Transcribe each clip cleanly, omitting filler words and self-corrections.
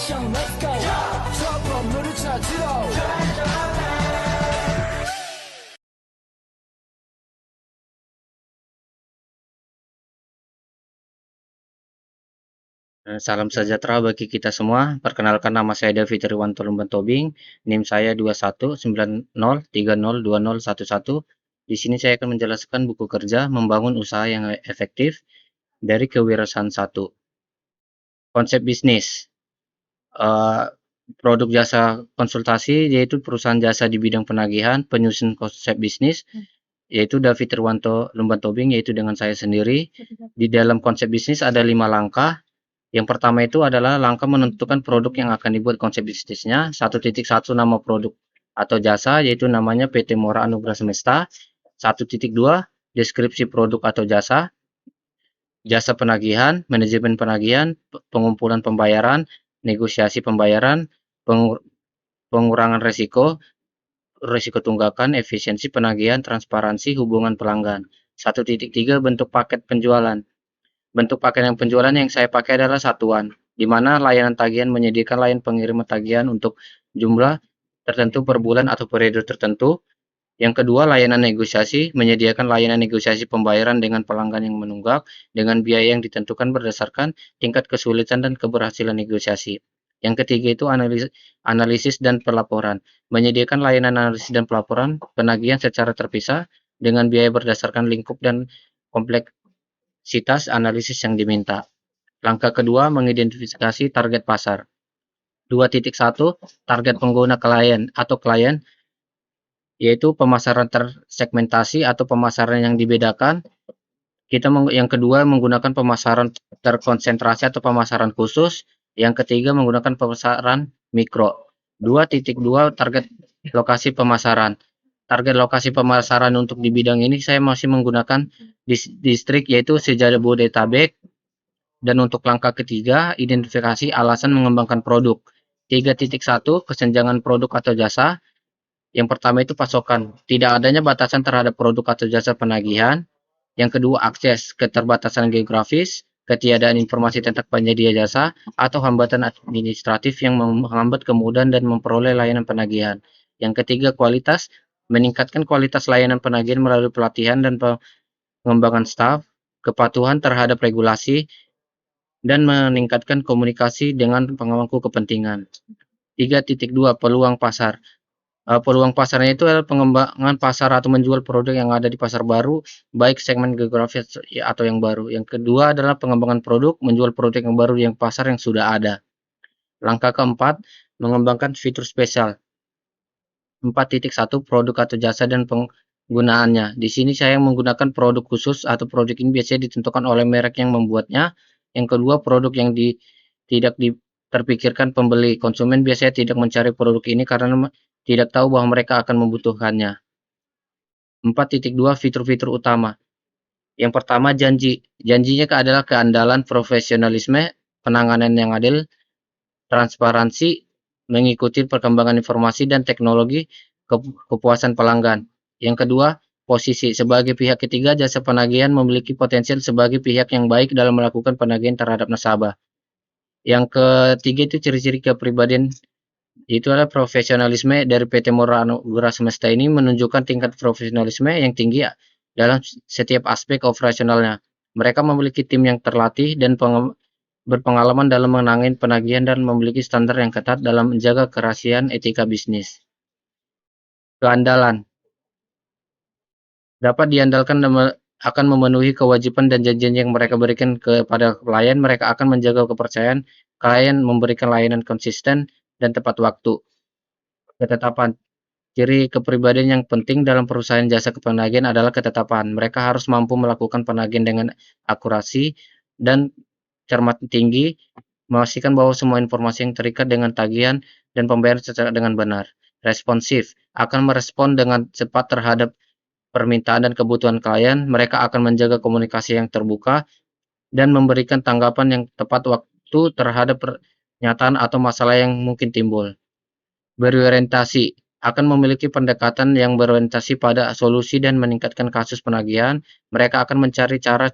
action, let's go. 저 건물을 찾으러. Salam sejahtera bagi kita semua. Perkenalkan, nama saya David Triwanto Lumban Tobing. NIM saya 2190302011. Di sini saya akan menjelaskan buku kerja membangun usaha yang efektif dari kewirausahaan 1. Konsep bisnis. Eh, Produk jasa konsultasi yaitu perusahaan jasa di bidang penagihan, penyusun konsep bisnis yaitu David Triwanto Lumban Tobing, yaitu dengan saya sendiri. Di dalam konsep bisnis ada 5 langkah. Yang pertama itu adalah langkah menentukan produk yang akan dibuat konsep bisnisnya. 1.1 nama produk atau jasa yaitu namanya PT Mora Anugrah Semesta. 1.2 deskripsi produk atau jasa. Jasa penagihan, manajemen penagihan, pengumpulan pembayaran, negosiasi pembayaran, pengurangan risiko tunggakan, efisiensi penagihan, transparansi hubungan pelanggan. 1.3 bentuk paket penjualan. Bentuk paket yang penjualan yang saya pakai adalah satuan, di mana layanan tagihan menyediakan layanan pengiriman tagihan untuk jumlah tertentu per bulan atau periode tertentu. Yang kedua, layanan negosiasi menyediakan layanan negosiasi pembayaran dengan pelanggan yang menunggak dengan biaya yang ditentukan berdasarkan tingkat kesulitan dan keberhasilan negosiasi. Yang ketiga itu analisis dan pelaporan, menyediakan layanan analisis dan pelaporan penagihan secara terpisah dengan biaya berdasarkan lingkup dan kompleksitas analisis yang diminta. Langkah kedua, mengidentifikasi target pasar. 2.1 target pengguna klien atau klien, yaitu pemasaran tersegmentasi atau pemasaran yang dibedakan. Yang kedua menggunakan pemasaran terkonsentrasi atau pemasaran khusus. Yang ketiga menggunakan pemasaran mikro. 2.2 target lokasi pemasaran. Target lokasi pemasaran untuk di bidang ini saya masih menggunakan distrik yaitu Sejabodetabek. Dan untuk langkah ketiga, identifikasi alasan mengembangkan produk. 3.1 kesenjangan produk atau jasa. Yang pertama itu pasokan. Tidak adanya batasan terhadap produk atau jasa penagihan. Yang kedua, akses, keterbatasan geografis, ketiadaan informasi tentang penyedia jasa, atau hambatan administratif yang menghambat kemudahan dan memperoleh layanan penagihan. Yang ketiga, kualitas, meningkatkan kualitas layanan penagihan melalui pelatihan dan pengembangan staf, kepatuhan terhadap regulasi, dan meningkatkan komunikasi dengan pemangku kepentingan. 3.2 peluang pasar. Peluang pasarnya itu adalah pengembangan pasar atau menjual produk yang ada di pasar baru, baik segmen geografis atau yang baru. Yang kedua adalah pengembangan produk, menjual produk yang baru yang pasar yang sudah ada. Langkah keempat, mengembangkan fitur spesial. 4.1 produk atau jasa dan penggunaannya. Di sini saya menggunakan produk khusus atau produk ini biasanya ditentukan oleh merek yang membuatnya. Yang kedua, produk yang tidak terpikirkan pembeli. Konsumen biasanya tidak mencari produk ini karena tidak tahu bahwa mereka akan membutuhkannya. 4.2 fitur-fitur utama. Yang pertama, janji. Janjinya adalah keandalan, profesionalisme, penanganan yang adil, transparansi, mengikuti perkembangan informasi dan teknologi, kepuasan pelanggan. Yang kedua, posisi. Sebagai pihak ketiga, jasa penagihan memiliki potensial sebagai pihak yang baik dalam melakukan penagihan terhadap nasabah. Yang ketiga itu ciri-ciri kepribadian. Itu adalah profesionalisme dari PT Mora Anugrah Semesta ini menunjukkan tingkat profesionalisme yang tinggi dalam setiap aspek operasionalnya. Mereka memiliki tim yang terlatih dan berpengalaman dalam menangani penagihan dan memiliki standar yang ketat dalam menjaga kerahasiaan etika bisnis. Keandalan dapat diandalkan dan akan memenuhi kewajiban dan janji yang mereka berikan kepada klien. Mereka akan menjaga kepercayaan klien, memberikan layanan konsisten dan tepat waktu. Ketetapan. Ciri kepribadian yang penting dalam perusahaan jasa penagihan adalah ketetapan. Mereka harus mampu melakukan penagihan dengan akurasi dan cermat tinggi, memastikan bahwa semua informasi yang terikat dengan tagihan dan pembayaran secara dengan benar. Responsif, akan merespon dengan cepat terhadap permintaan dan kebutuhan klien. Mereka akan menjaga komunikasi yang terbuka dan memberikan tanggapan yang tepat waktu terhadap pernyataan atau masalah yang mungkin timbul. Berorientasi, akan memiliki pendekatan yang berorientasi pada solusi dan meningkatkan kasus penagihan. Mereka akan mencari cara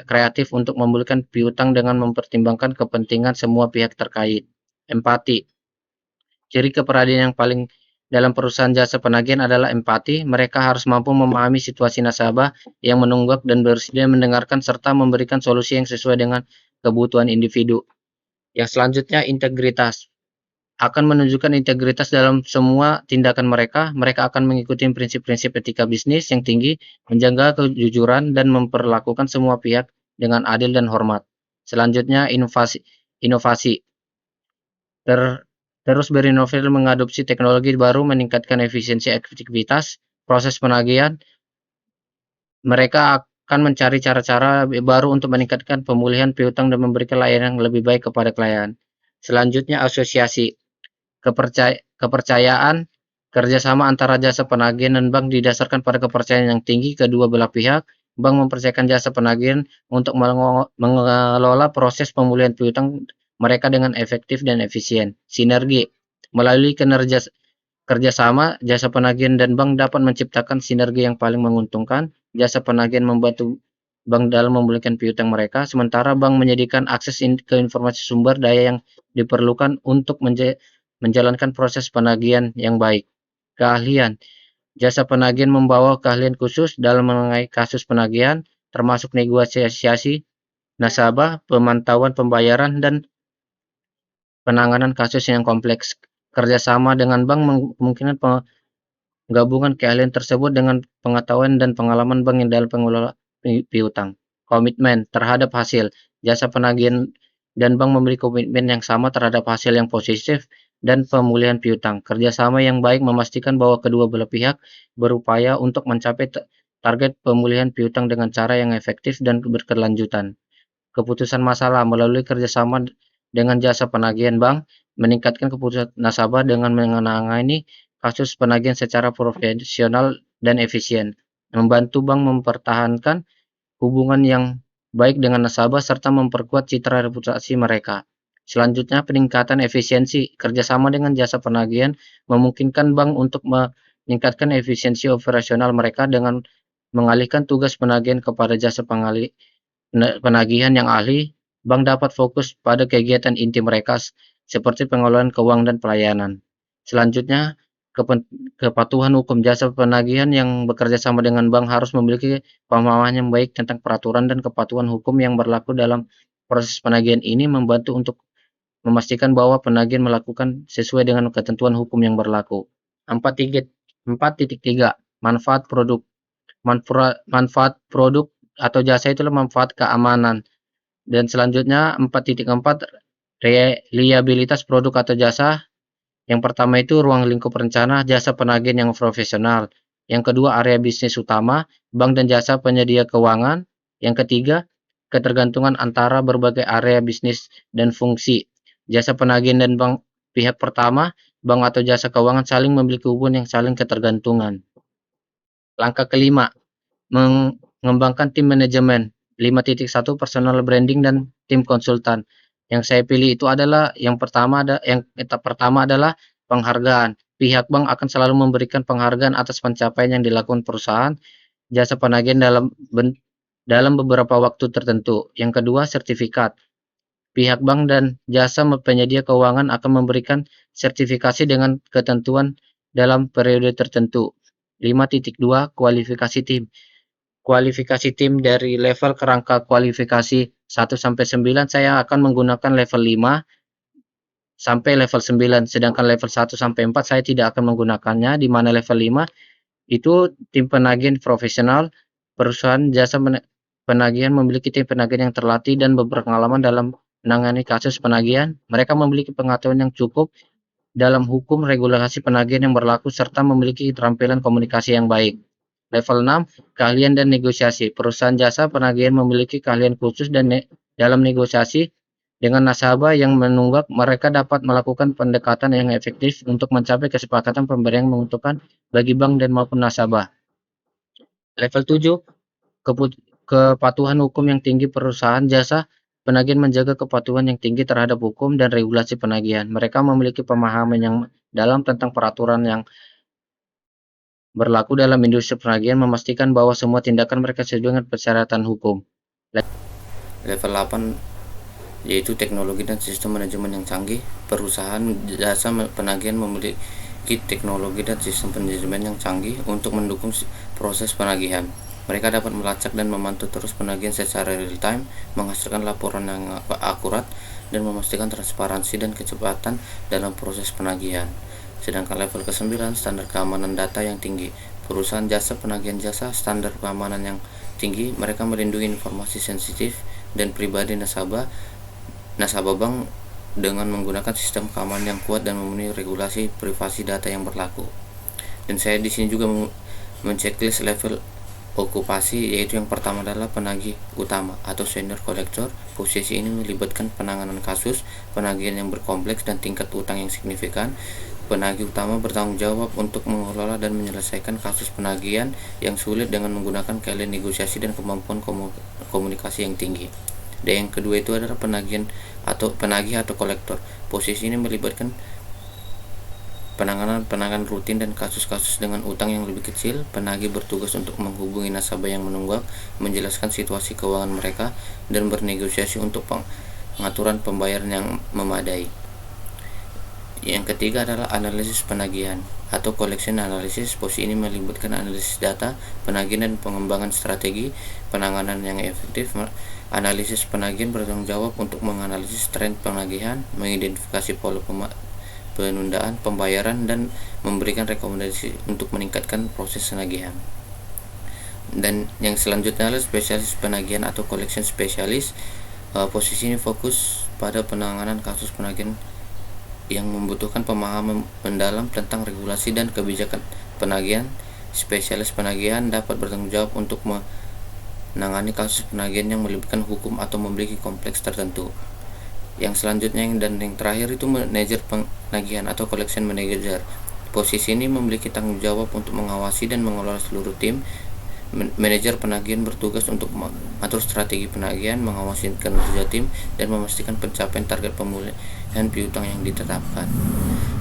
kreatif untuk memulihkan piutang dengan mempertimbangkan kepentingan semua pihak terkait. Empati. Ciri kepribadian yang paling dalam perusahaan jasa penagihan adalah empati. Mereka harus mampu memahami situasi nasabah yang menunggak dan bersedia mendengarkan serta memberikan solusi yang sesuai dengan kebutuhan individu. Yang selanjutnya, integritas. Akan menunjukkan integritas dalam semua tindakan mereka. Mereka akan mengikuti prinsip-prinsip etika bisnis yang tinggi, menjaga kejujuran, dan memperlakukan semua pihak dengan adil dan hormat. Selanjutnya, inovasi. Inovasi. Terus berinovasi mengadopsi teknologi baru, meningkatkan efisiensi aktivitas, proses penagihan. Mereka akan mencari cara-cara baru untuk meningkatkan pemulihan piutang dan memberikan layanan yang lebih baik kepada klien. Selanjutnya, asosiasi. Kepercayaan. Kerjasama antara jasa penagihan dan bank didasarkan pada kepercayaan yang tinggi kedua belah pihak. Bank mempercayakan jasa penagihan untuk mengelola proses pemulihan piutang mereka dengan efektif dan efisien. Sinergi. Melalui kerjasama, jasa penagihan dan bank dapat menciptakan sinergi yang paling menguntungkan. Jasa penagihan membantu bank dalam memulihkan piutang mereka, sementara bank menyediakan akses ke informasi sumber daya yang diperlukan untuk menjalankan proses penagihan yang baik. Keahlian. Jasa penagihan membawa keahlian khusus dalam mengenai kasus penagihan, termasuk negosiasi nasabah, pemantauan pembayaran, dan penanganan kasus yang kompleks. Kerjasama dengan bank memungkinkan penggabungan keahlian tersebut dengan pengetahuan dan pengalaman bank yang dalam pengelola piutang. Komitmen terhadap hasil. Jasa penagihan dan bank memiliki komitmen yang sama terhadap hasil yang positif dan pemulihan piutang. Kerjasama yang baik memastikan bahwa kedua belah pihak berupaya untuk mencapai target pemulihan piutang dengan cara yang efektif dan berkelanjutan. Keputusan masalah melalui kerjasama dengan jasa penagihan bank, meningkatkan keputusan nasabah dengan menangani kasus penagihan secara profesional dan efisien, membantu bank mempertahankan hubungan yang baik dengan nasabah serta memperkuat citra reputasi mereka. Selanjutnya, peningkatan efisiensi. Kerjasama dengan jasa penagihan memungkinkan bank untuk meningkatkan efisiensi operasional mereka dengan mengalihkan tugas penagihan kepada jasa penagihan yang ahli. Bank dapat fokus pada kegiatan inti mereka seperti pengelolaan keuangan dan pelayanan. Selanjutnya, kepatuhan hukum. Jasa penagihan yang bekerja sama dengan bank harus memiliki pemahaman yang baik tentang peraturan dan kepatuhan hukum yang berlaku dalam proses penagihan. Ini membantu untuk memastikan bahwa penagihan melakukan sesuai dengan ketentuan hukum yang berlaku. 4.3 Manfaat produk. Manfaat produk atau jasa itulah manfaat keamanan. Dan selanjutnya 4.4 reliabilitas produk atau jasa. Yang pertama itu ruang lingkup rencana, jasa penagihan yang profesional. Yang kedua, area bisnis utama, bank dan jasa penyedia keuangan. Yang ketiga, ketergantungan antara berbagai area bisnis dan fungsi. Jasa penagihan dan bank pihak pertama, bank atau jasa keuangan saling memiliki hubungan yang saling ketergantungan. Langkah kelima, mengembangkan tim manajemen. 5.1 Personal branding dan tim konsultan. Yang saya pilih itu adalah yang etap pertama adalah penghargaan. Pihak bank akan selalu memberikan penghargaan atas pencapaian yang dilakukan perusahaan jasa penagihan dalam beberapa waktu tertentu. Yang kedua, sertifikat. Pihak bank dan jasa penyedia keuangan akan memberikan sertifikasi dengan ketentuan dalam periode tertentu. 5.2 Kualifikasi tim. Kualifikasi tim dari level kerangka kualifikasi 1 sampai 9 saya akan menggunakan level 5 sampai level 9, sedangkan level 1 sampai 4 saya tidak akan menggunakannya, di mana level 5 itu tim penagihan profesional. Perusahaan jasa penagihan memiliki tim penagihan yang terlatih dan berpengalaman dalam menangani kasus penagihan. Mereka memiliki pengetahuan yang cukup dalam hukum regulasi penagihan yang berlaku serta memiliki keterampilan komunikasi yang baik. Level 6, keahlian dan negosiasi. Perusahaan jasa penagihan memiliki keahlian khusus dalam negosiasi dengan nasabah yang menunggak. Mereka dapat melakukan pendekatan yang efektif untuk mencapai kesepakatan pemberian yang menguntungkan bagi bank dan maupun nasabah. Level 7, kepatuhan hukum yang tinggi. Perusahaan jasa penagihan menjaga kepatuhan yang tinggi terhadap hukum dan regulasi penagihan. Mereka memiliki pemahaman yang dalam tentang peraturan yang berlaku dalam industri penagihan, memastikan bahwa semua tindakan mereka sesuai dengan persyaratan hukum. Level 8, yaitu teknologi dan sistem manajemen yang canggih. Perusahaan jasa penagihan memiliki teknologi dan sistem manajemen yang canggih untuk mendukung proses penagihan. Mereka dapat melacak dan memantau terus penagihan secara real time, menghasilkan laporan yang akurat, dan memastikan transparansi dan kecepatan dalam proses penagihan. Sedangkan level ke-9, standar keamanan data yang tinggi. Perusahaan jasa penagihan jasa standar keamanan yang tinggi. Mereka melindungi informasi sensitif dan pribadi nasabah bank dengan menggunakan sistem keamanan yang kuat dan memenuhi regulasi privasi data yang berlaku. Dan saya di sini juga menceklis level okupasi, yaitu yang pertama adalah penagih utama atau senior collector. Posisi ini melibatkan penanganan kasus penagihan yang berkompleks dan tingkat utang yang signifikan. Penagih utama bertanggung jawab untuk mengelola dan menyelesaikan kasus penagihan yang sulit dengan menggunakan keahlian negosiasi dan kemampuan komunikasi yang tinggi. Dan yang kedua itu adalah penagih atau kolektor. Posisi ini melibatkan penanganan rutin dan kasus-kasus dengan utang yang lebih kecil. Penagih bertugas untuk menghubungi nasabah yang menunggak, menjelaskan situasi keuangan mereka, dan bernegosiasi untuk pengaturan pembayaran yang memadai. Yang ketiga adalah analisis penagihan atau collection analysis. Posisi ini melibatkan analisis data penagihan dan pengembangan strategi penanganan yang efektif. Analisis penagihan bertanggung jawab untuk menganalisis tren penagihan, mengidentifikasi pola penundaan pembayaran, dan memberikan rekomendasi untuk meningkatkan proses penagihan. Dan yang selanjutnya adalah spesialis penagihan atau collection specialist. Posisi ini fokus pada penanganan kasus penagihan yang membutuhkan pemahaman mendalam tentang regulasi dan kebijakan penagihan. Spesialis penagihan dapat bertanggung jawab untuk menangani kasus penagihan yang melibatkan hukum atau memiliki kompleks tertentu. Yang selanjutnya dan yang terakhir itu manajer penagihan atau collection manager. Posisi ini memiliki tanggung jawab untuk mengawasi dan mengelola seluruh tim. Manajer penagihan bertugas untuk mengatur strategi penagihan, mengawasi kinerja tim, dan memastikan pencapaian target pemulihan piutang yang ditetapkan.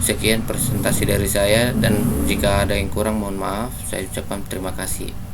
Sekian presentasi dari saya, dan jika ada yang kurang mohon maaf. Saya ucapkan terima kasih.